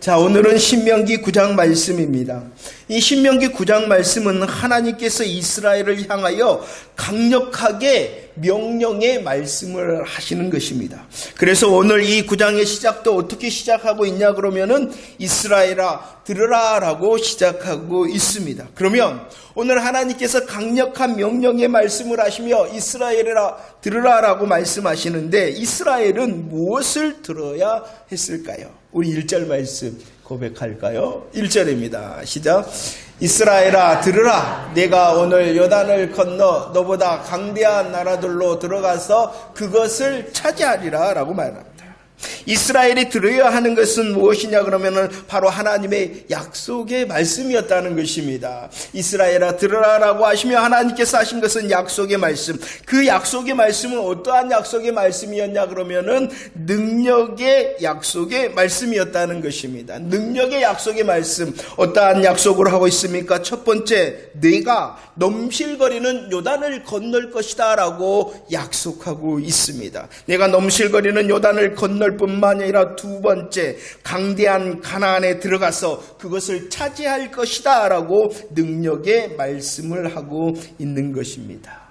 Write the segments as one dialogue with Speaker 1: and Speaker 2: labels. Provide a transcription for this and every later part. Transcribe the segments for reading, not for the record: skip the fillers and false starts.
Speaker 1: 자, 오늘은 신명기 9장 말씀입니다. 이 신명기 9장 말씀은 하나님께서 이스라엘을 향하여 강력하게 명령의 말씀을 하시는 것입니다. 그래서 오늘 이 9장의 시작도 어떻게 시작하고 있냐 그러면은 이스라엘아 들으라 라고 시작하고 있습니다. 그러면 오늘 하나님께서 강력한 명령의 말씀을 하시며 이스라엘아 들으라 라고 말씀하시는데 이스라엘은 무엇을 들어야 했을까요? 우리 1절 말씀 고백할까요? 1절입니다. 시작. 이스라엘아 들으라. 내가 오늘 요단을 건너 너보다 강대한 나라들로 들어가서 그것을 차지하리라 라고 말합니다. 이스라엘이 들어야 하는 것은 무엇이냐 그러면은 바로 하나님의 약속의 말씀이었다는 것입니다. 이스라엘아 들으라 라고 하시며 하나님께서 하신 것은 약속의 말씀. 그 약속의 말씀은 어떠한 약속의 말씀이었냐 그러면은 능력의 약속의 말씀이었다는 것입니다. 능력의 약속의 말씀. 어떠한 약속을 하고 있습니까? 첫 번째, 내가 넘실거리는 요단을 건널 것이다 라고 약속하고 있습니다. 내가 넘실거리는 요단을 건널 뿐만 아니라 두 번째, 강대한 가나안에 들어가서 그것을 차지할 것이다 라고 능력의 말씀을 하고 있는 것입니다.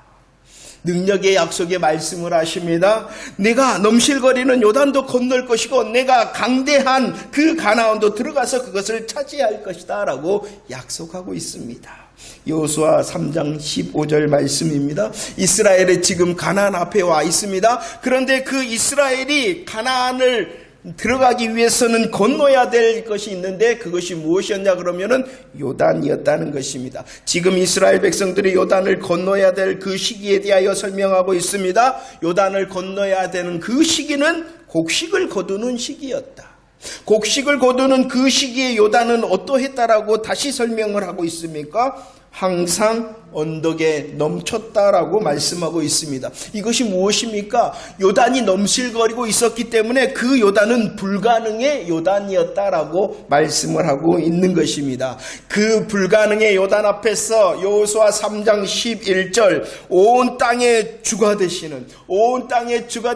Speaker 1: 능력의 약속의 말씀을 하십니다. 내가 넘실거리는 요단도 건널 것이고 내가 강대한 그 가나안도 들어가서 그것을 차지할 것이다 라고 약속하고 있습니다. 여호수아 3장 15절 말씀입니다. 이스라엘이 지금 가나안 앞에 와 있습니다. 그런데 그 이스라엘이 가나안을 들어가기 위해서는 건너야 될 것이 있는데 그것이 무엇이었냐 그러면은 요단이었다는 것입니다. 지금 이스라엘 백성들이 요단을 건너야 될 그 시기에 대하여 설명하고 있습니다. 요단을 건너야 되는 그 시기는 곡식을 거두는 시기였다. 곡식을 거두는 그 시기에 요단은 어떠했다라고 다시 설명을 하고 있습니까? 항상 언덕에 넘쳤다라고 말씀하고 있습니다. 이것이 무엇입니까? 요단이 넘실거리고 있었기 때문에 그 요단은 불가능의 요단이었다라고 말씀을 하고 있는 것입니다. 그 불가능의 요단 앞에서 여호수아 3장 11절 온 땅의 주가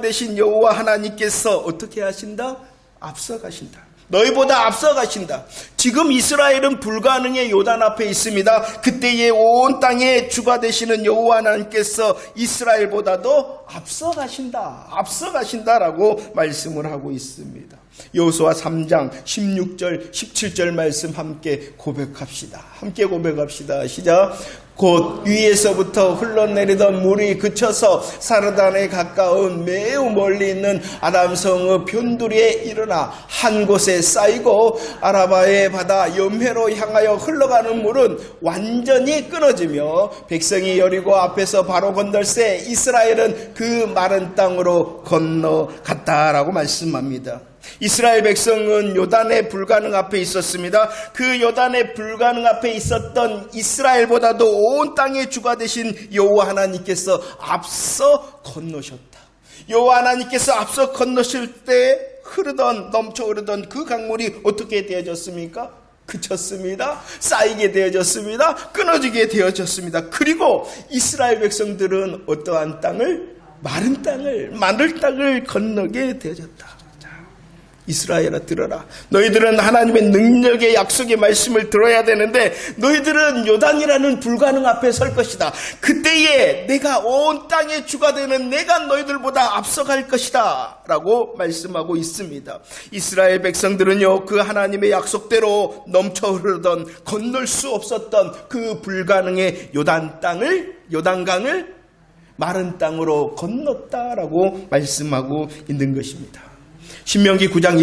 Speaker 1: 되신 여호와 하나님께서 어떻게 하신다? 앞서가신다. 너희보다 앞서가신다. 지금 이스라엘은 불가능의 요단 앞에 있습니다. 그때에 온 땅의 주가 되시는 여호와 하나님께서 이스라엘보다도 앞서가신다라고 말씀을 하고 있습니다. 여호수아 3장 16절 17절 말씀 함께 고백합시다. 시작. 곧 위에서부터 흘러내리던 물이 그쳐서 사르단에 가까운 매우 멀리 있는 아담성의 변두리에 일어나 한 곳에 쌓이고 아라바의 바다 염해로 향하여 흘러가는 물은 완전히 끊어지며 백성이 여리고 앞에서 바로 건널새 이스라엘은 그 마른 땅으로 건너갔다라고 말씀합니다. 이스라엘 백성은 요단의 불가능 앞에 있었습니다. 그 요단의 불가능 앞에 있었던 이스라엘보다도 온 땅의 주가 되신 여호와 하나님께서 앞서 건너셨다. 여호와 하나님께서 앞서 건너실 때 넘쳐 흐르던 그 강물이 어떻게 되어졌습니까? 그쳤습니다. 쌓이게 되어졌습니다. 끊어지게 되어졌습니다. 그리고 이스라엘 백성들은 어떠한 땅을? 마늘 땅을 건너게 되어졌다. 이스라엘아 들어라. 너희들은 하나님의 능력의 약속의 말씀을 들어야 되는데 너희들은 요단이라는 불가능 앞에 설 것이다. 그때에 내가 온 땅의 주가 되는 내가 너희들보다 앞서갈 것이다 라고 말씀하고 있습니다. 이스라엘 백성들은요 그 하나님의 약속대로 넘쳐 흐르던 건널 수 없었던 그 불가능의 요단강을 마른 땅으로 건넜다라고 말씀하고 있는 것입니다. 신명기 9장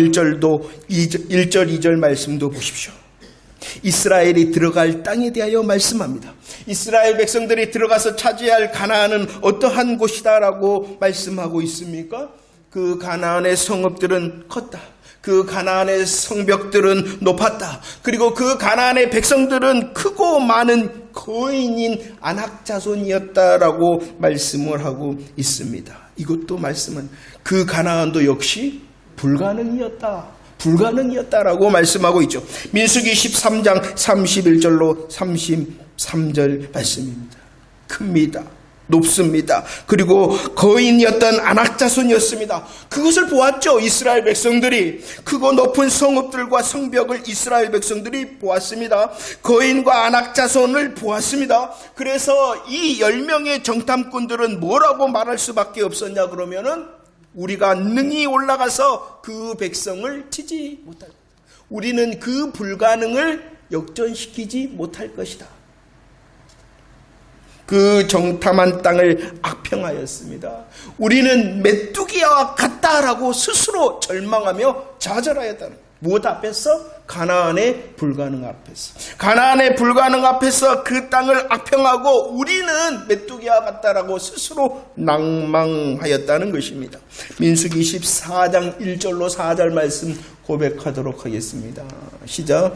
Speaker 1: 1절 2절 말씀도 보십시오. 이스라엘이 들어갈 땅에 대하여 말씀합니다. 이스라엘 백성들이 들어가서 차지할 가나안은 어떠한 곳이다라고 말씀하고 있습니까? 그 가나안의 성읍들은 컸다. 그 가나안의 성벽들은 높았다. 그리고 그 가나안의 백성들은 크고 많은 거인인 아낙 자손이었다라고 말씀을 하고 있습니다. 이것도 말씀은 그 가나안도 역시 불가능이었다라고 말씀하고 있죠. 민수기 13장 31절로 33절 말씀입니다. 큽니다. 높습니다. 그리고 거인이었던 안악자손이었습니다. 그것을 보았죠. 이스라엘 백성들이. 크고 높은 성읍들과 성벽을 이스라엘 백성들이 보았습니다. 거인과 안악자손을 보았습니다. 그래서 이 10명의 정탐꾼들은 뭐라고 말할 수밖에 없었냐 그러면은 우리가 능히 올라가서 그 백성을 치지 못할 것이다. 우리는 그 불가능을 역전시키지 못할 것이다. 그 정탐한 땅을 악평하였습니다. 우리는 메뚜기와 같다라고 스스로 절망하며 좌절하였다는 거예요. 무엇 앞에서? 가나안의 불가능 앞에서. 가나안의 불가능 앞에서 그 땅을 악평하고 우리는 메뚜기와 같다라고 스스로 낭망하였다는 것입니다. 민수기 24장 1절로 4절 말씀 고백하도록 하겠습니다. 시작.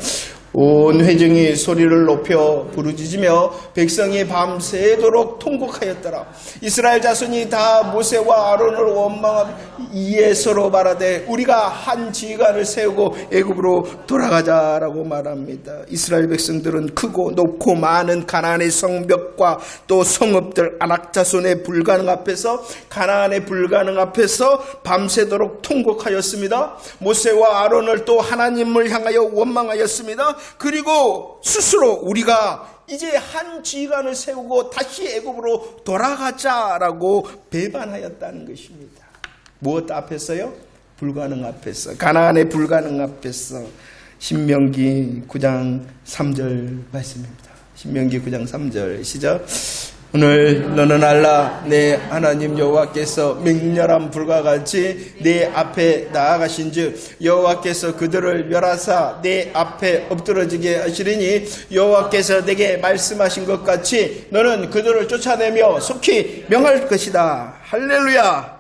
Speaker 1: 온 회중이 소리를 높여 부르짖으며 백성이 밤새도록 통곡하였더라. 이스라엘 자손이 다 모세와 아론을 원망하며 이에 서로 말하되 우리가 한 지휘관을 세우고 애굽으로 돌아가자라고 말합니다. 이스라엘 백성들은 크고 높고 많은 가나안의 성벽과 또 성읍들 안악자손의 불가능 앞에서 가나안의 불가능 앞에서 밤새도록 통곡하였습니다. 모세와 아론을 또 하나님을 향하여 원망하였습니다. 그리고 스스로 우리가 이제 한 지휘관을 세우고 다시 애굽으로 돌아가자라고 배반하였다는 것입니다. 무엇 앞에서요? 불가능 앞에서. 가나안의 불가능 앞에서. 신명기 9장 3절 말씀입니다. 신명기 9장 3절 시작. 오늘 너는 알라 내 하나님 여호와께서 맹렬한 불과 같이 내 앞에 나아가신즉 여호와께서 그들을 멸하사 내 앞에 엎드러지게 하시리니 여호와께서 내게 말씀하신 것 같이 너는 그들을 쫓아내며 속히 명할 것이다. 할렐루야.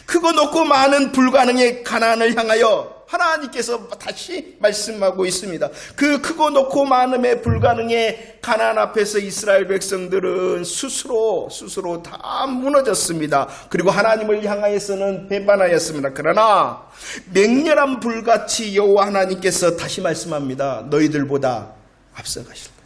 Speaker 1: 크고 높고 많은 불가능의 가나안을 향하여 하나님께서 다시 말씀하고 있습니다. 그 크고 높고 많음의 불가능의 가나안 앞에서 이스라엘 백성들은 스스로 다 무너졌습니다. 그리고 하나님을 향하여서는 배반하였습니다. 그러나 맹렬한 불같이 여호와 하나님께서 다시 말씀합니다. 너희들보다 앞서가실 거다.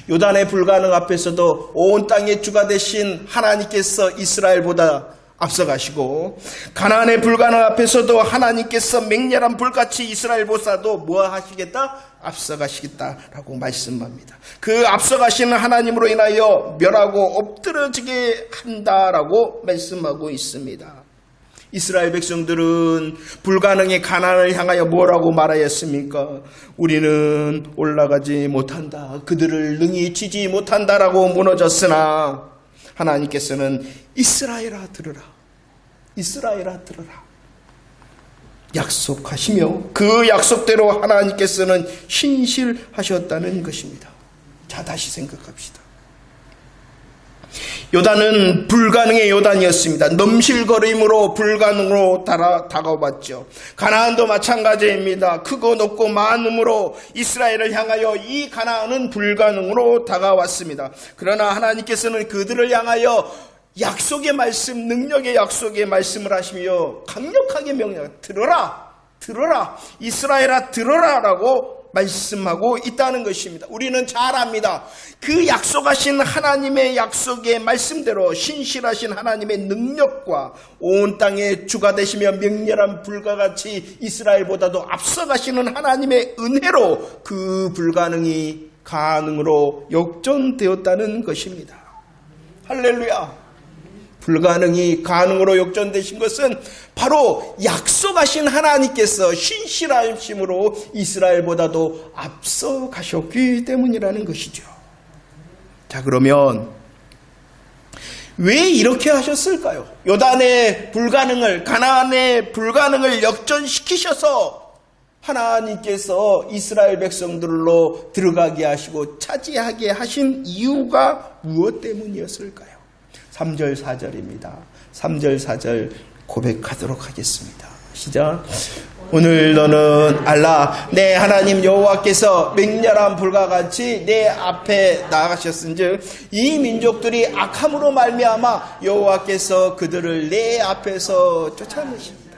Speaker 1: 요단의 불가능 앞에서도 온 땅의 주가 되신 하나님께서 이스라엘보다 앞서가시고 가나안의 불가능 앞에서도 하나님께서 맹렬한 불같이 이스라엘보다도 뭐 하시겠다? 앞서가시겠다라고 말씀합니다. 그 앞서가시는 하나님으로 인하여 멸하고 엎드러지게 한다라고 말씀하고 있습니다. 이스라엘 백성들은 불가능의 가나안을 향하여 뭐라고 말하였습니까? 우리는 올라가지 못한다. 그들을 능히 치지 못한다라고 무너졌으나 하나님께서는 이스라엘아 들으라. 이스라엘아 들으라. 약속하시며 그 약속대로 하나님께서는 신실하셨다는 것입니다. 자, 다시 생각합시다. 요단은 불가능의 요단이었습니다. 넘실거림으로 불가능으로 다가왔죠. 가나안도 마찬가지입니다. 크고 높고 많음으로 이스라엘을 향하여 이 가나안은 불가능으로 다가왔습니다. 그러나 하나님께서는 그들을 향하여 약속의 말씀, 능력의 약속의 말씀을 하시며 강력하게 명령, 들어라, 이스라엘아 들어라 라고 말씀하고 있다는 것입니다. 우리는 잘 압니다. 그 약속하신 하나님의 약속의 말씀대로 신실하신 하나님의 능력과 온 땅의 주가 되시며 맹렬한 불과 같이 이스라엘보다도 앞서가시는 하나님의 은혜로 그 불가능이 가능으로 역전되었다는 것입니다. 할렐루야. 불가능이 가능으로 역전되신 것은 바로 약속하신 하나님께서 신실하심으로 이스라엘보다도 앞서 가셨기 때문이라는 것이죠. 자, 그러면 왜 이렇게 하셨을까요? 요단의 불가능을, 가나안의 불가능을 역전시키셔서 하나님께서 이스라엘 백성들로 들어가게 하시고 차지하게 하신 이유가 무엇 때문이었을까요? 3절 4절입니다. 3절 4절 고백하도록 하겠습니다. 시작. 오늘 너는 알라 내 하나님 여호와께서 맹렬한 불과 같이 내 앞에 나아가셨은즉 이 민족들이 악함으로 말미암아 여호와께서 그들을 내 앞에서 쫓아내십니다.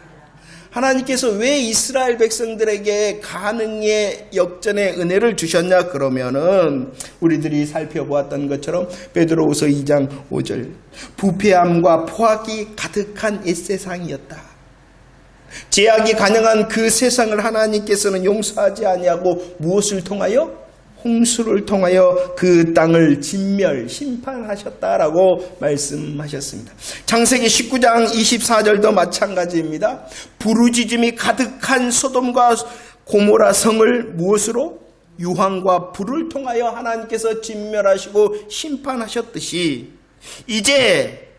Speaker 1: 하나님께서 왜 이스라엘 백성들에게 가능의 역전의 은혜를 주셨냐 그러면은 우리들이 살펴보았던 것처럼 베드로후서 2장 5절 부패함과 포악이 가득한 이 세상이었다. 죄악이 가능한 그 세상을 하나님께서는 용서하지 아니하고 무엇을 통하여? 홍수를 통하여 그 땅을 진멸, 심판하셨다라고 말씀하셨습니다. 창세기 19장 24절도 마찬가지입니다. 부르짖음이 가득한 소돔과 고모라 성을 무엇으로? 유황과 불을 통하여 하나님께서 진멸하시고 심판하셨듯이 이제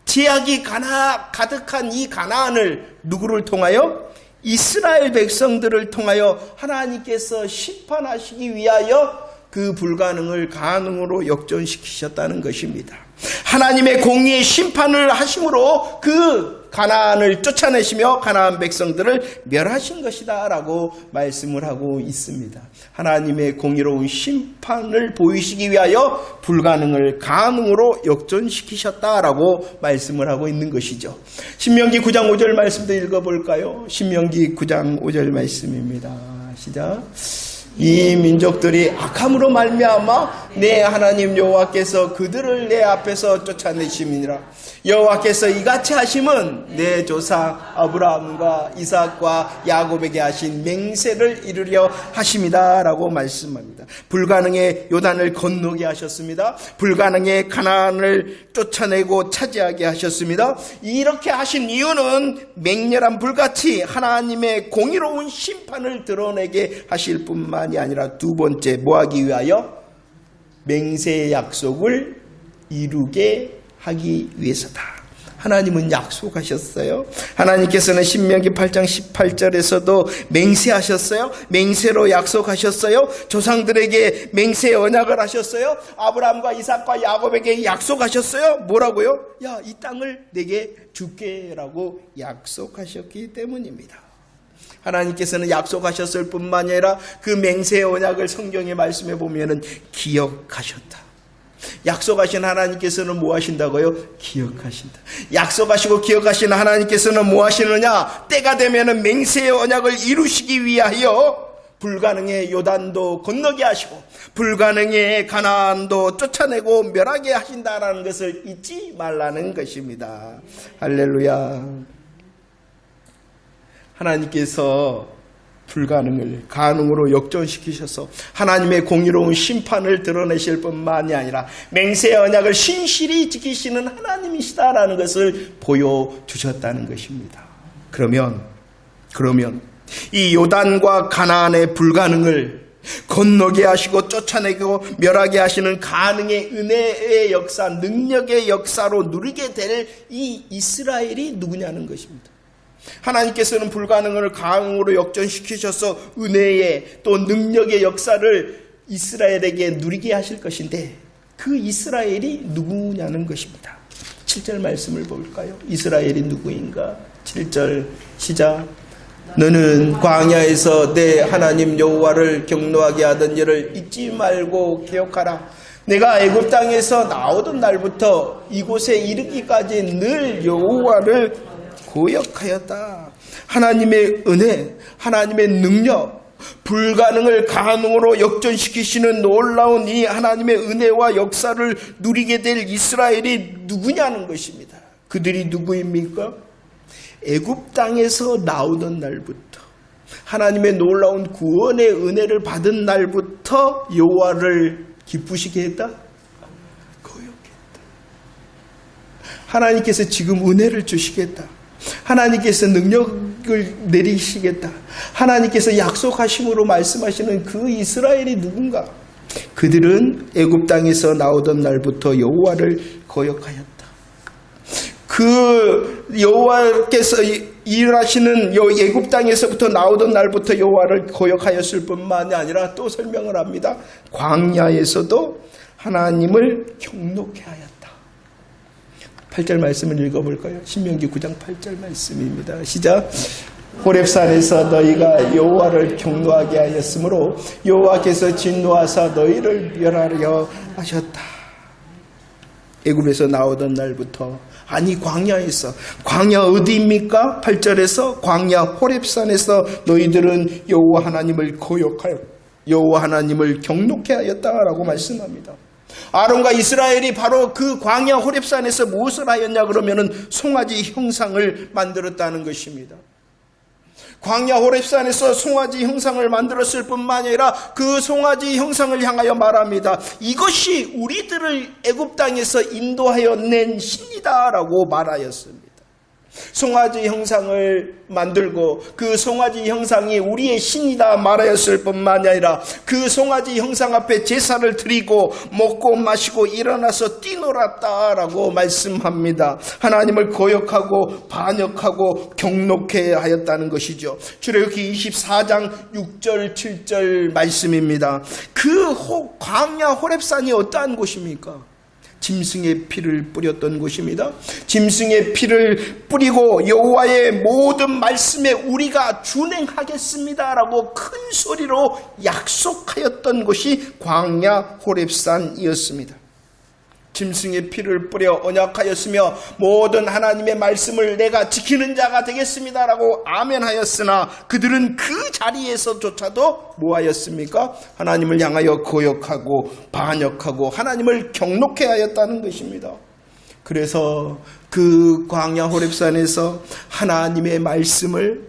Speaker 1: 죄악이 가득한 이 가나안을 누구를 통하여? 이스라엘 백성들을 통하여 하나님께서 심판하시기 위하여 그 불가능을 가능으로 역전시키셨다는 것입니다. 하나님의 공의의 심판을 하심으로 그 가나안을 쫓아내시며 가나안 백성들을 멸하신 것이다 라고 말씀을 하고 있습니다. 하나님의 공의로운 심판을 보이시기 위하여 불가능을 가능으로 역전시키셨다라고 말씀을 하고 있는 것이죠. 신명기 9장 5절 말씀도 읽어볼까요? 신명기 9장 5절 말씀입니다. 시작. 이 민족들이 악함으로 말미암아 내 하나님 여호와께서 그들을 내 앞에서 쫓아내심이니라. 여호와께서 이같이 하심은 내 조상 아브라함과 이삭과 야곱에게 하신 맹세를 이루려 하심이다 라고 말씀합니다. 불가능의 요단을 건너게 하셨습니다. 불가능의 가나안을 쫓아내고 차지하게 하셨습니다. 이렇게 하신 이유는 맹렬한 불같이 하나님의 공의로운 심판을 드러내게 하실 뿐만이 아니라 두 번째 뭐하기 위하여? 맹세의 약속을 이루게 하기 위해서다. 하나님은 약속하셨어요. 하나님께서는 신명기 8장 18절에서도 맹세하셨어요. 맹세로 약속하셨어요. 조상들에게 맹세의 언약을 하셨어요. 아브라함과 이삭과 야곱에게 약속하셨어요. 뭐라고요? 야, 이 땅을 내게 줄게 라고 약속하셨기 때문입니다. 하나님께서는 약속하셨을 뿐만 아니라 그 맹세의 언약을 성경에 말씀해 보면은 기억하셨다. 약속하신 하나님께서는 뭐 하신다고요? 기억하신다. 약속하시고 기억하신 하나님께서는 뭐 하시느냐? 때가 되면은 맹세의 언약을 이루시기 위하여 불가능의 요단도 건너게 하시고 불가능의 가나안도 쫓아내고 멸하게 하신다라는 것을 잊지 말라는 것입니다. 할렐루야. 하나님께서 불가능을 가능으로 역전시키셔서 하나님의 공의로운 심판을 드러내실 뿐만이 아니라 맹세의 언약을 신실히 지키시는 하나님이시다라는 것을 보여주셨다는 것입니다. 그러면 이 요단과 가나안의 불가능을 건너게 하시고 쫓아내고 멸하게 하시는 가능의 은혜의 역사, 능력의 역사로 누리게 될 이 이스라엘이 누구냐는 것입니다. 하나님께서는 불가능을 가능으로 역전시키셔서 은혜의 또 능력의 역사를 이스라엘에게 누리게 하실 것인데 그 이스라엘이 누구냐는 것입니다. 7절 말씀을 볼까요? 이스라엘이 누구인가? 7절 시작. 너는 광야에서 내 하나님 여호와를 경노하게 하던 일을 잊지 말고 기억하라. 내가 애굽 땅에서 나오던 날부터 이곳에 이르기까지 늘 여호와를 고역하였다. 하나님의 은혜, 하나님의 능력, 불가능을 가능으로 역전시키시는 놀라운 이 하나님의 은혜와 역사를 누리게 될 이스라엘이 누구냐는 것입니다. 그들이 누구입니까? 애굽 땅에서 나오던 날부터 하나님의 놀라운 구원의 은혜를 받은 날부터 여호와를 기쁘시게 했다? 고역했다. 하나님께서 지금 은혜를 주시겠다. 하나님께서 능력을 내리시겠다. 하나님께서 약속하심으로 말씀하시는 그 이스라엘이 누군가? 그들은 애굽 땅에서 나오던 날부터 여호와를 거역하였다. 그 여호와께서 일하시는 애굽 땅에서부터 나오던 날부터 여호와를 거역하였을 뿐만이 아니라 또 설명을 합니다. 광야에서도 하나님을 경노케 하였다. 8절 말씀을 읽어볼까요? 신명기 9장 8절 말씀입니다. 시작. 호렙산에서 너희가 여호와를 경노하게 하였으므로 여호와께서 진노하사 너희를 멸하려 하셨다. 애굽에서 나오던 날부터 아니, 광야에서. 광야 어디입니까? 8절에서 광야 호렙산에서 너희들은 여호와 하나님을 거역하여 여호와 하나님을 경록해 하였다라고 말씀합니다. 아론과 이스라엘이 바로 그 광야 호렙산에서 무엇을 하였냐 그러면은 송아지 형상을 만들었다는 것입니다. 광야 호렙산에서 송아지 형상을 만들었을 뿐만 아니라 그 송아지 형상을 향하여 말합니다. 이것이 우리들을 애굽 땅에서 인도하여 낸 신이다라고 말하였습니다. 송아지 형상을 만들고 그 송아지 형상이 우리의 신이다 말하였을 뿐만 아니라 그 송아지 형상 앞에 제사를 드리고 먹고 마시고 일어나서 뛰놀았다라고 말씀합니다. 하나님을 거역하고 반역하고 경록해 하였다는 것이죠. 출애굽기 24장 6절 7절 말씀입니다. 그 광야 호렙산이 어떠한 곳입니까? 짐승의 피를 뿌렸던 곳입니다. 짐승의 피를 뿌리고 여호와의 모든 말씀에 우리가 준행하겠습니다라고 큰 소리로 약속하였던 곳이 광야 호렙산이었습니다. 짐승의 피를 뿌려 언약하였으며 모든 하나님의 말씀을 내가 지키는 자가 되겠습니다라고 아멘하였으나 그들은 그 자리에서조차도 뭐하였습니까? 하나님을 향하여 거역하고 반역하고 하나님을 경록해 하였다는 것입니다. 그래서 그 광야 호렙산에서 하나님의 말씀을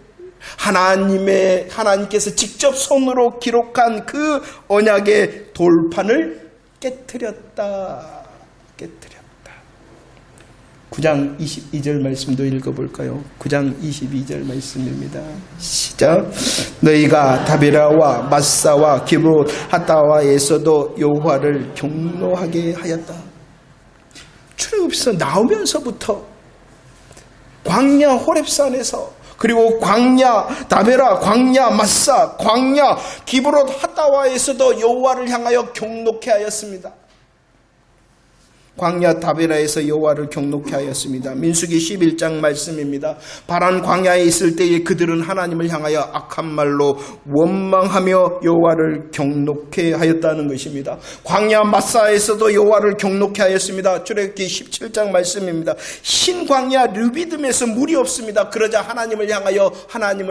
Speaker 1: 하나님께서 직접 손으로 기록한 그 언약의 돌판을 깨트렸다. 9장 22절 말씀도 읽어볼까요? 9장 22절 말씀입니다. 시작. 너희가 다베라와 마사와 기브롯 핫다와에서도 여호와를 경노하게 하였다. 출애굽에서 나오면서부터 광야 호렙산에서 그리고 광야 다베라, 광야 마사, 광야 기브롯 핫다와에서도 여호와를 향하여 경노케 하였습니다. 광야 다베라에서 여호와를 경록해 하였습니다. 민수기 11장 말씀입니다. 바란 광야에 있을 때에 그들은 하나님을 향하여 악한 말로 원망하며 여호와를 경록해 하였다는 것입니다. 광야 마사에서도 여호와를 경록해 하였습니다. 출애굽기 17장 말씀입니다. 신광야 르비딤에서 물이 없습니다. 그러자 하나님을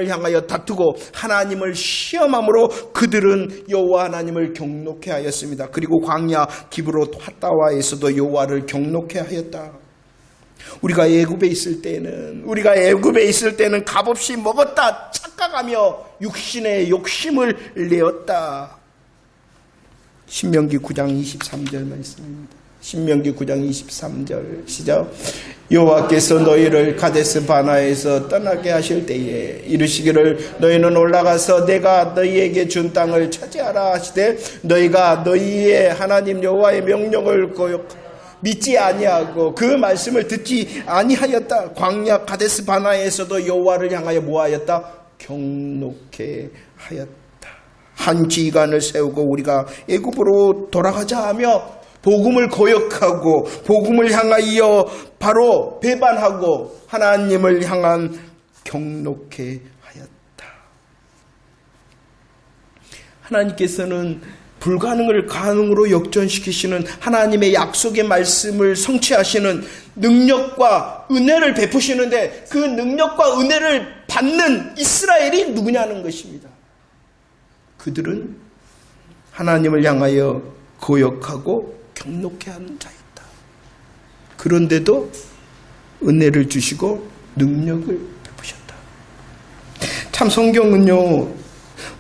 Speaker 1: 향하여 다투고 하나님을 시험함으로 그들은 여호와 하나님을 경록해 하였습니다. 그리고 광야 기브롯 핫다와에서도 여호와를 경록해 하였다. 우리가 애굽에 있을 때는 값없이 먹었다 착각하며 육신의 욕심을 내었다. 신명기 9장 23절 말씀입니다. 신명기 9장 23절 시작. 여호와께서 너희를 가데스 바나에서 떠나게 하실 때에 이르시기를 너희는 올라가서 내가 너희에게 준 땅을 차지하라 하시되 너희가 너희의 하나님 여호와의 명령을 믿지 아니하고 그 말씀을 듣지 아니하였다. 광야 가데스 바나에서도 여호와를 향하여 뭐하였다? 경록해 하였다. 한 지휘관을 세우고 우리가 애굽으로 돌아가자 하며 복음을 거역하고 복음을 향하여 바로 배반하고 하나님을 향한 경록해 하였다. 하나님께서는 불가능을 가능으로 역전시키시는 하나님의 약속의 말씀을 성취하시는 능력과 은혜를 베푸시는데 그 능력과 은혜를 받는 이스라엘이 누구냐는 것입니다. 그들은 하나님을 향하여 거역하고 경록해 하는 자였다. 그런데도 은혜를 주시고 능력을 베푸셨다. 참 성경은요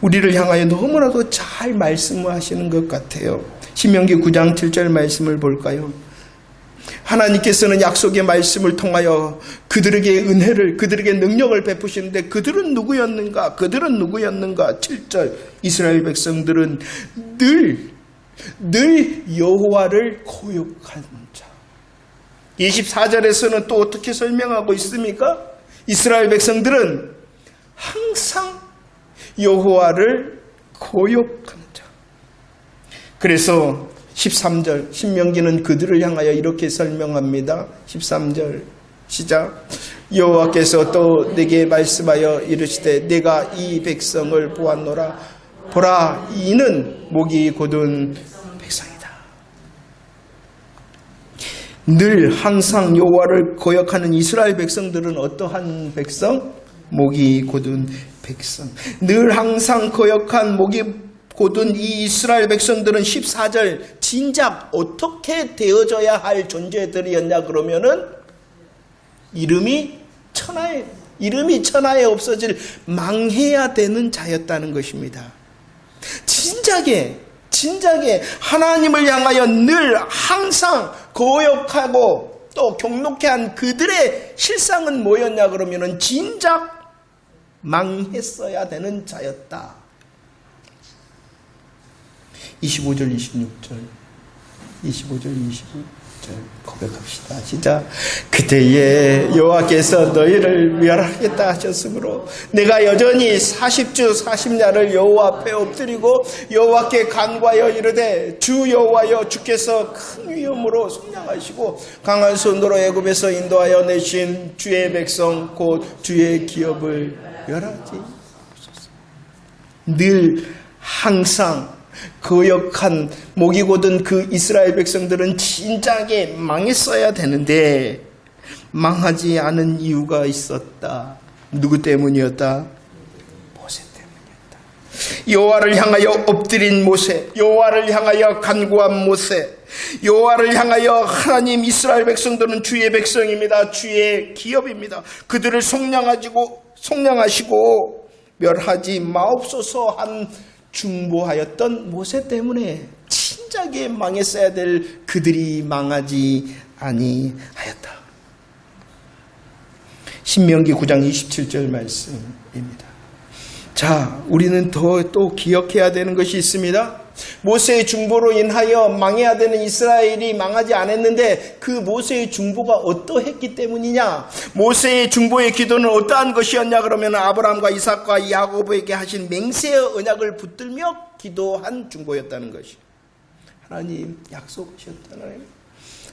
Speaker 1: 우리를 향하여 너무나도 잘 말씀하시는 것 같아요. 신명기 9장 7절 말씀을 볼까요? 하나님께서는 약속의 말씀을 통하여 그들에게 은혜를, 그들에게 능력을 베푸시는데 그들은 누구였는가? 7절 이스라엘 백성들은 늘 여호와를 거역한 자. 24절에서는 또 어떻게 설명하고 있습니까? 이스라엘 백성들은 항상 여호와를 거역한 자. 그래서 13절 신명기는 그들을 향하여 이렇게 설명합니다. 13절 시작. 여호와께서 또 내게 말씀하여 이르시되 내가 이 백성을 보았노라. 보라 이는 목이 곧은 백성이다. 늘 항상 여호와를 거역하는 이스라엘 백성들은 어떠한 백성? 목이 곧은 백성. 늘 항상 거역한 목이 곧은 이 이스라엘 백성들은 14절 진작 어떻게 되어져야 할 존재들이었냐 그러면은 이름이 천하에 없어질 망해야 되는 자였다는 것입니다. 진작에 하나님을 향하여 늘 항상 거역하고 또 경록해 한 그들의 실상은 뭐였냐 그러면은 진작 망했어야 되는 자였다. 25절 26절 고백합시다. 진짜 그때에 여호와께서 너희를 멸하겠다 하셨으므로 내가 여전히 40주 40야를 여호와 앞에 엎드리고 여호와께 간구하여 이르되 주 여호와여 주께서 큰 위엄으로 속량하시고 강한 손으로 애굽에서 인도하여 내신 주의 백성 곧 주의 기업을 멸하지 없소서. 늘 항상 거역한 목이 곧은 그 이스라엘 백성들은 진작에 망했어야 되는데 망하지 않은 이유가 있었다. 누구 때문이었다? 모세 때문이었다. 여호와를 향하여 엎드린 모세, 여호와를 향하여 간구한 모세, 여호와를 향하여 하나님 이스라엘 백성들은 주의 백성입니다. 주의 기업입니다. 그들을 속량하시고 멸하지 마옵소서 한 중보하였던 모세 때문에 진작에 망했어야 될 그들이 망하지 아니하였다. 신명기 9장 27절 말씀입니다. 자, 우리는 또 기억해야 되는 것이 있습니다. 모세의 중보로 인하여 망해야 되는 이스라엘이 망하지 않았는데 그 모세의 중보가 어떠했기 때문이냐? 모세의 중보의 기도는 어떠한 것이었냐 그러면 아브라함과 이삭과 야곱에게 하신 맹세의 언약을 붙들며 기도한 중보였다는 것이. 하나님 약속하셨잖아요.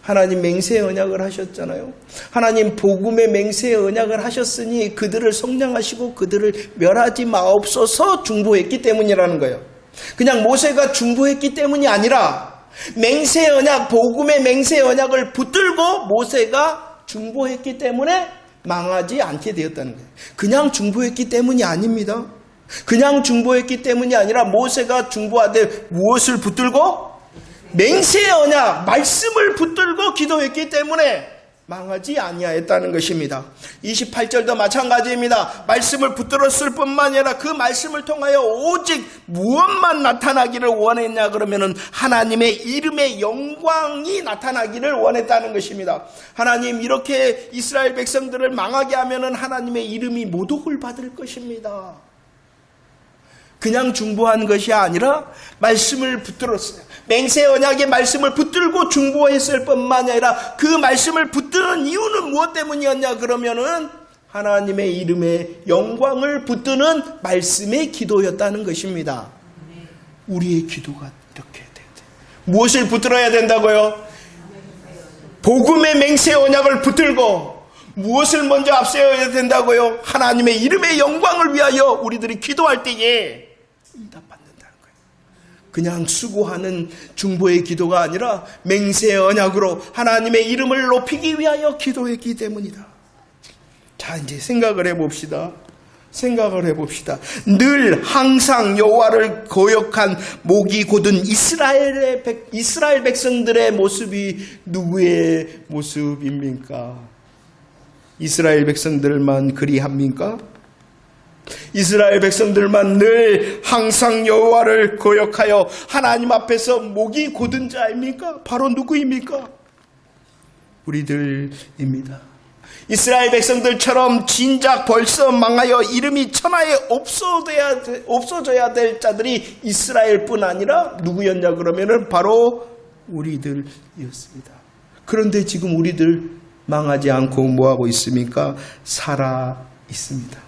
Speaker 1: 하나님 맹세의 언약을 하셨잖아요. 하나님 복음의 맹세의 언약을 하셨으니 그들을 속량하시고 그들을 멸하지 마옵소서 중보했기 때문이라는 거예요. 그냥 모세가 중보했기 때문이 아니라 맹세의 언약, 복음의 맹세의 언약을 붙들고 모세가 중보했기 때문에 망하지 않게 되었다는 거예요. 그냥 중보했기 때문이 아닙니다. 그냥 중보했기 때문이 아니라 모세가 중보하되 무엇을 붙들고? 맹세의 언약, 말씀을 붙들고 기도했기 때문에 망하지 아니하였다는 것입니다. 28절도 마찬가지입니다. 말씀을 붙들었을 뿐만 아니라 그 말씀을 통하여 오직 무엇만 나타나기를 원했냐 그러면은 하나님의 이름의 영광이 나타나기를 원했다는 것입니다. 하나님 이렇게 이스라엘 백성들을 망하게 하면은 하나님의 이름이 모독을 받을 것입니다. 그냥 중보한 것이 아니라 말씀을 붙들었어요. 맹세 언약의 말씀을 붙들고 중보했을 뿐만 아니라 그 말씀을 붙드는 이유는 무엇 때문이었냐 그러면은 하나님의 이름의 영광을 붙드는 말씀의 기도였다는 것입니다. 우리의 기도가 이렇게 해야 돼요. 무엇을 붙들어야 된다고요? 복음의 맹세 언약을 붙들고 무엇을 먼저 앞세워야 된다고요? 하나님의 이름의 영광을 위하여 우리들이 기도할 때에 응답받는다는 거예요. 그냥 수고하는 중보의 기도가 아니라 맹세의 언약으로 하나님의 이름을 높이기 위하여 기도했기 때문이다. 자, 이제 생각을 해봅시다. 늘 항상 여호와를 거역한 목이 곧은 이스라엘 백성들의 모습이 누구의 모습입니까? 이스라엘 백성들만 그리합니까? 이스라엘 백성들만 늘 항상 여호와를 거역하여 하나님 앞에서 목이 곧은 자입니까? 바로 누구입니까? 우리들입니다. 이스라엘 백성들처럼 진작 벌써 망하여 이름이 천하에 없어져야 될 자들이 이스라엘뿐 아니라 누구였냐 그러면은 바로 우리들이었습니다. 그런데 지금 우리들 망하지 않고 뭐하고 있습니까? 살아 있습니다.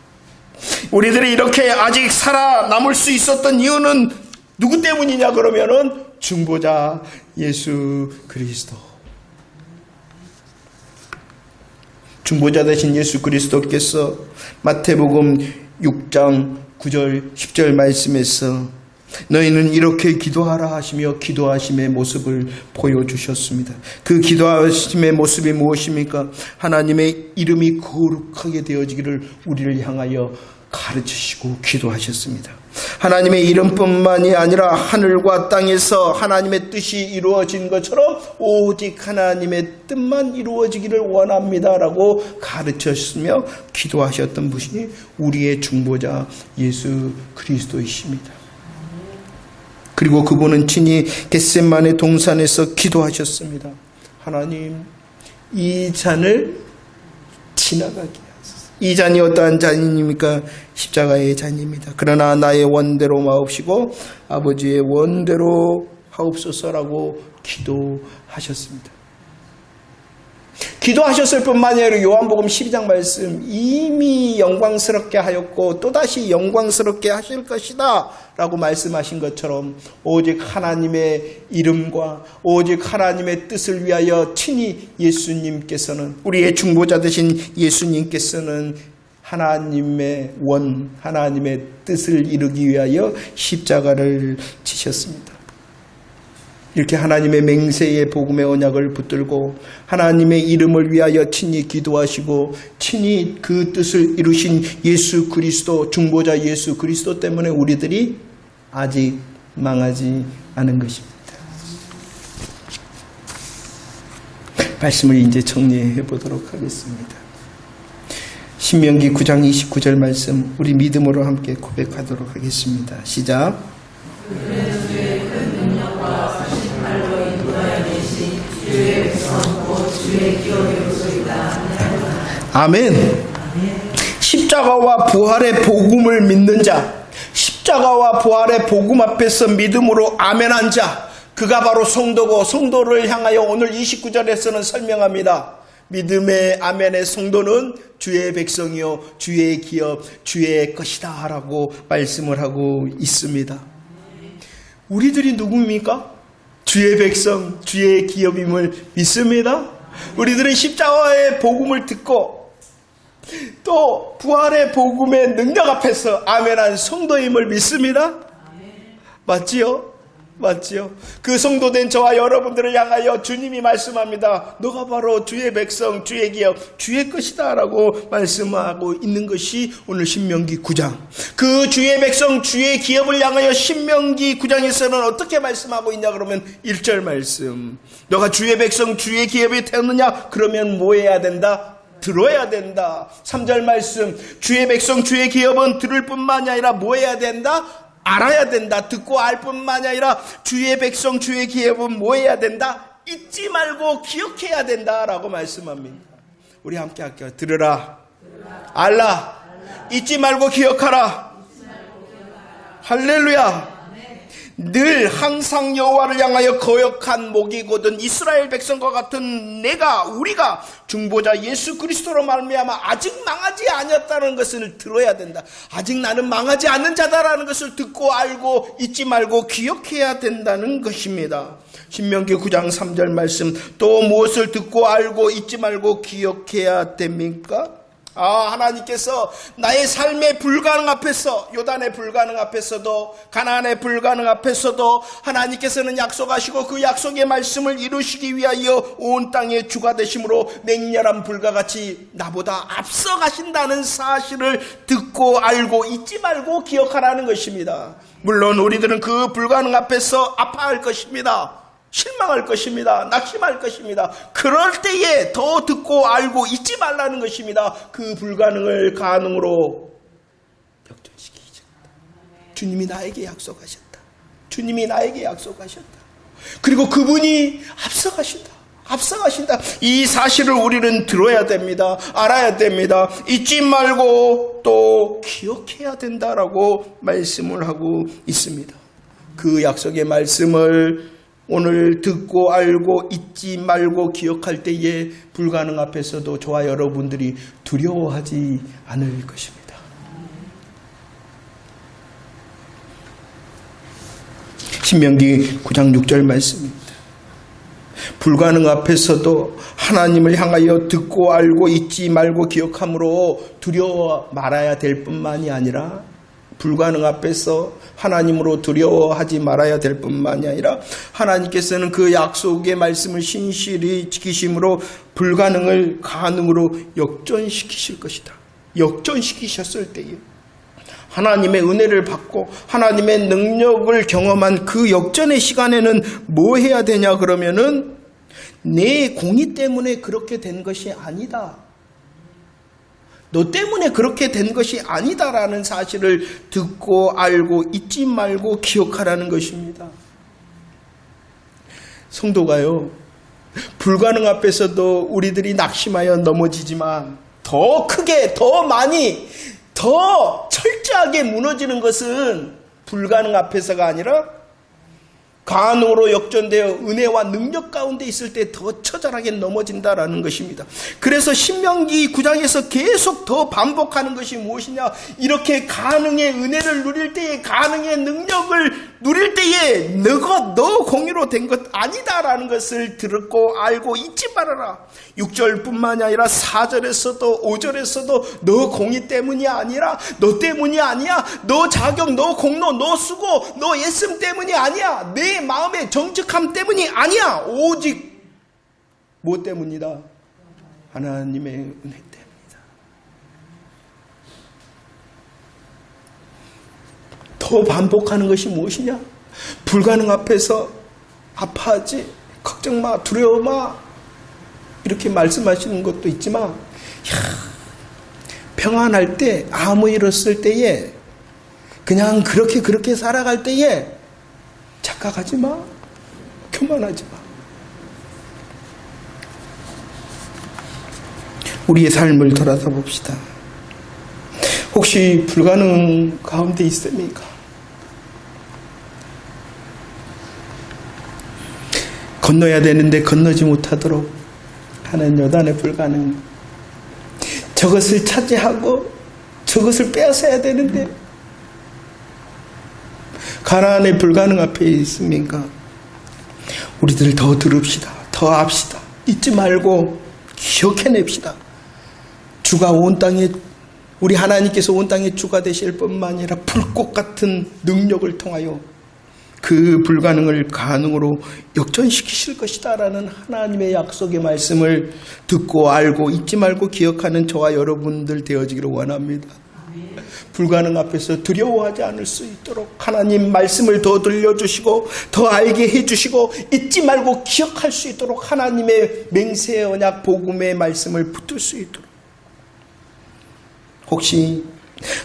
Speaker 1: 우리들이 이렇게 아직 살아남을 수 있었던 이유는 누구 때문이냐 그러면은 중보자 예수 그리스도. 중보자 되신 예수 그리스도께서 마태복음 6장 9절 10절 말씀에서 너희는 이렇게 기도하라 하시며 기도하심의 모습을 보여주셨습니다. 그 기도하심의 모습이 무엇입니까? 하나님의 이름이 거룩하게 되어지기를 우리를 향하여 가르치시고 기도하셨습니다. 하나님의 이름뿐만이 아니라 하늘과 땅에서 하나님의 뜻이 이루어진 것처럼 오직 하나님의 뜻만 이루어지기를 원합니다라고 가르쳤으며 기도하셨던 분이 우리의 중보자 예수 그리스도이십니다. 그리고 그분은 친히 겟세마네 동산에서 기도하셨습니다. 하나님, 이 잔을 지나가게 하소서. 이 잔이 어떠한 잔입니까? 십자가의 잔입니다. 그러나 나의 원대로 마옵시고 아버지의 원대로 하옵소서라고 기도하셨습니다. 기도하셨을 뿐만이 아니라 요한복음 12장 말씀, 이미 영광스럽게 하였고 또다시 영광스럽게 하실 것이다 라고 말씀하신 것처럼 오직 하나님의 이름과 오직 하나님의 뜻을 위하여 친히 예수님께서는, 우리의 중보자 되신 예수님께서는 하나님의 하나님의 뜻을 이루기 위하여 십자가를 지셨습니다. 이렇게 하나님의 맹세의 복음의 언약을 붙들고 하나님의 이름을 위하여 친히 기도하시고 친히 그 뜻을 이루신 예수 그리스도, 중보자 예수 그리스도 때문에 우리들이 아직 망하지 않은 것입니다. 말씀을 이제 정리해 보도록 하겠습니다. 신명기 9장 29절 말씀, 우리 믿음으로 함께 고백하도록 하겠습니다. 시작. 아멘. 십자가와 부활의 복음을 믿는 자, 십자가와 부활의 복음 앞에서 믿음으로 아멘한 자, 그가 바로 성도고, 성도를 향하여 오늘 29절에서는 설명합니다. 믿음의 아멘의 성도는 주의 백성이요 주의 기업, 주의 것이다 라고 말씀을 하고 있습니다. 우리들이 누굽니까? 주의 백성, 주의 기업임을 믿습니다. 우리들은 십자가의 복음을 듣고 또 부활의 복음의 능력 앞에서 아멘한 성도임을 믿습니다. 맞지요? 맞지요? 그 성도된 저와 여러분들을 향하여 주님이 말씀합니다. 너가 바로 주의 백성, 주의 기업, 주의 것이다 라고 말씀하고 있는 것이 오늘 신명기 9장. 그 주의 백성, 주의 기업을 향하여 신명기 9장에서는 어떻게 말씀하고 있냐 그러면 1절 말씀. 너가 주의 백성, 주의 기업이 되었느냐? 그러면 뭐 해야 된다? 들어야 된다. 3절 말씀. 주의 백성, 주의 기업은 들을 뿐만이 아니라 뭐 해야 된다? 알아야 된다. 듣고 알 뿐만이 아니라 주의 백성, 주의 기업은 뭐 해야 된다? 잊지 말고 기억해야 된다 라고 말씀합니다. 우리 함께 할게요. 들으라, 알라, 잊지 말고 기억하라. 할렐루야. 늘 항상 여호와를 향하여 거역한 목이거든 이스라엘 백성과 같은 우리가 중보자 예수 그리스도로 말미암아 아직 망하지 아니었다는 것을 들어야 된다. 아직 나는 망하지 않는 자다라는 것을 듣고 알고 잊지 말고 기억해야 된다는 것입니다. 신명기 9장 3절 말씀, 또 무엇을 듣고 알고 잊지 말고 기억해야 됩니까? 하나님께서 나의 삶의 불가능 앞에서, 요단의 불가능 앞에서도, 가나안의 불가능 앞에서도 하나님께서는 약속하시고 그 약속의 말씀을 이루시기 위하여 온 땅의 주가 되심으로 맹렬한 불과 같이 나보다 앞서 가신다는 사실을 듣고 알고 잊지 말고 기억하라는 것입니다. 물론 우리들은 그 불가능 앞에서 아파할 것입니다. 실망할 것입니다. 낙심할 것입니다. 그럴 때에 더 듣고 알고 잊지 말라는 것입니다. 그 불가능을 가능으로 역전시키자. 주님이 나에게 약속하셨다. 주님이 나에게 약속하셨다. 그리고 그분이 앞서가신다. 이 사실을 우리는 들어야 됩니다. 알아야 됩니다. 잊지 말고 또 기억해야 된다라고 말씀을 하고 있습니다. 그 약속의 말씀을 오늘 듣고 알고 잊지 말고 기억할 때에 불가능 앞에서도 저와 여러분들이 두려워하지 않을 것입니다. 신명기 9장 6절 말씀입니다. 불가능 앞에서도 하나님을 향하여 듣고 알고 잊지 말고 기억함으로 두려워 말아야 될 뿐만이 아니라 불가능 앞에서 하나님으로 두려워하지 말아야 될 뿐만이 아니라 하나님께서는 그 약속의 말씀을 신실히 지키심으로 불가능을 가능으로 역전시키실 것이다. 역전시키셨을 때에 하나님의 은혜를 받고 하나님의 능력을 경험한 그 역전의 시간에는 뭐 해야 되냐 그러면은 내 공의 때문에 그렇게 된 것이 아니다. 너 때문에 그렇게 된 것이 아니다라는 사실을 듣고 알고 잊지 말고 기억하라는 것입니다. 성도가요, 불가능 앞에서도 우리들이 낙심하여 넘어지지만 더 크게, 더 많이, 더 철저하게 무너지는 것은 불가능 앞에서가 아니라 가능으로 역전되어 은혜와 능력 가운데 있을 때 더 처절하게 넘어진다라는 것입니다. 그래서 신명기 9장에서 계속 더 반복하는 것이 무엇이냐? 이렇게 가능의 은혜를 누릴 때에, 가능의 능력을 누릴 때에 너 공의로 된 것 아니다라는 것을 듣고 알고 잊지 말아라. 6절뿐만이 아니라 4절에서도 5절에서도 너 공의 때문이 아니라, 너 때문이 아니야. 너 자격, 너 공로, 너 수고, 너 예씀 때문이 아니야. 내 마음의 정직함 때문이 아니야. 오직 뭐 때문이다? 하나님의 은혜 때문이다. 더 반복하는 것이 무엇이냐? 불가능 앞에서 아파하지, 걱정 마, 두려워 마, 이렇게 말씀하시는 것도 있지만, 평안할 때, 아무 일 없을 때에, 그냥 그렇게 살아갈 때에 착각하지 마, 교만하지 마. 우리의 삶을 돌아다봅시다. 혹시 불가능 가운데 있습니까? 건너야 되는데 건너지 못하도록 하는 요단의 불가능, 저것을 차지하고 저것을 빼앗아야 되는데 가나안의 불가능 앞에 있습니까? 우리들 더 들읍시다. 더 합시다. 잊지 말고 기억해냅시다. 주가 온 땅에, 우리 하나님께서 온 땅의 주가 되실 뿐만 아니라 불꽃 같은 능력을 통하여 그 불가능을 가능으로 역전시키실 것이다 라는 하나님의 약속의 말씀을 듣고 알고 잊지 말고 기억하는 저와 여러분들 되어지기를 원합니다. 불가능 앞에서 두려워하지 않을 수 있도록 하나님 말씀을 더 들려주시고 더 알게 해주시고 잊지 말고 기억할 수 있도록 하나님의 맹세의 언약 복음의 말씀을 붙들 수 있도록, 혹시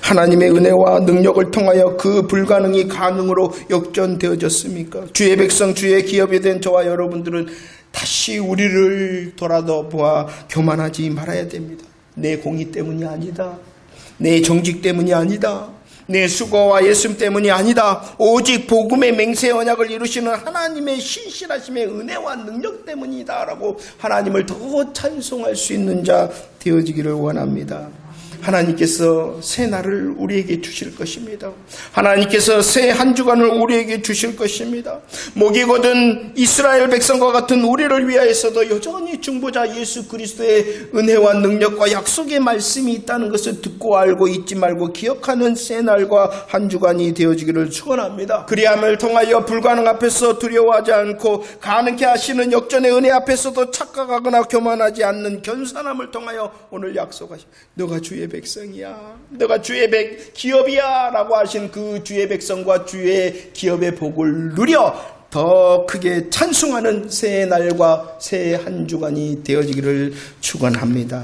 Speaker 1: 하나님의 은혜와 능력을 통하여 그 불가능이 가능으로 역전되어졌습니까? 주의 백성, 주의 기업이 된 저와 여러분들은 다시 우리를 돌아보아 교만하지 말아야 됩니다. 내 공의 때문이 아니다. 내 정직 때문이 아니다. 내 수고와 예씀 때문이 아니다. 오직 복음의 맹세 언약을 이루시는 하나님의 신실하심의 은혜와 능력 때문이다 라고 하나님을 더 찬송할 수 있는 자 되어지기를 원합니다. 하나님께서 새 날을 우리에게 주실 것입니다. 하나님께서 새 한 주간을 우리에게 주실 것입니다. 목이 곧은 이스라엘 백성과 같은 우리를 위하여서도 여전히 중보자 예수 그리스도의 은혜와 능력과 약속의 말씀이 있다는 것을 듣고 알고 잊지 말고 기억하는 새 날과 한 주간이 되어지기를 축원합니다. 그리함을 통하여 불가능 앞에서 두려워하지 않고 가능케 하시는 역전의 은혜 앞에서도 착각하거나 교만하지 않는 견산함을 통하여 오늘 약속하신, 너가 주의 백성이야, 너가 주의 기업이야 라고 하신 그 주의 백성과 주의 기업의 복을 누려 더 크게 찬송하는 새 날과 새 한 주간이 되어지기를 축원합니다.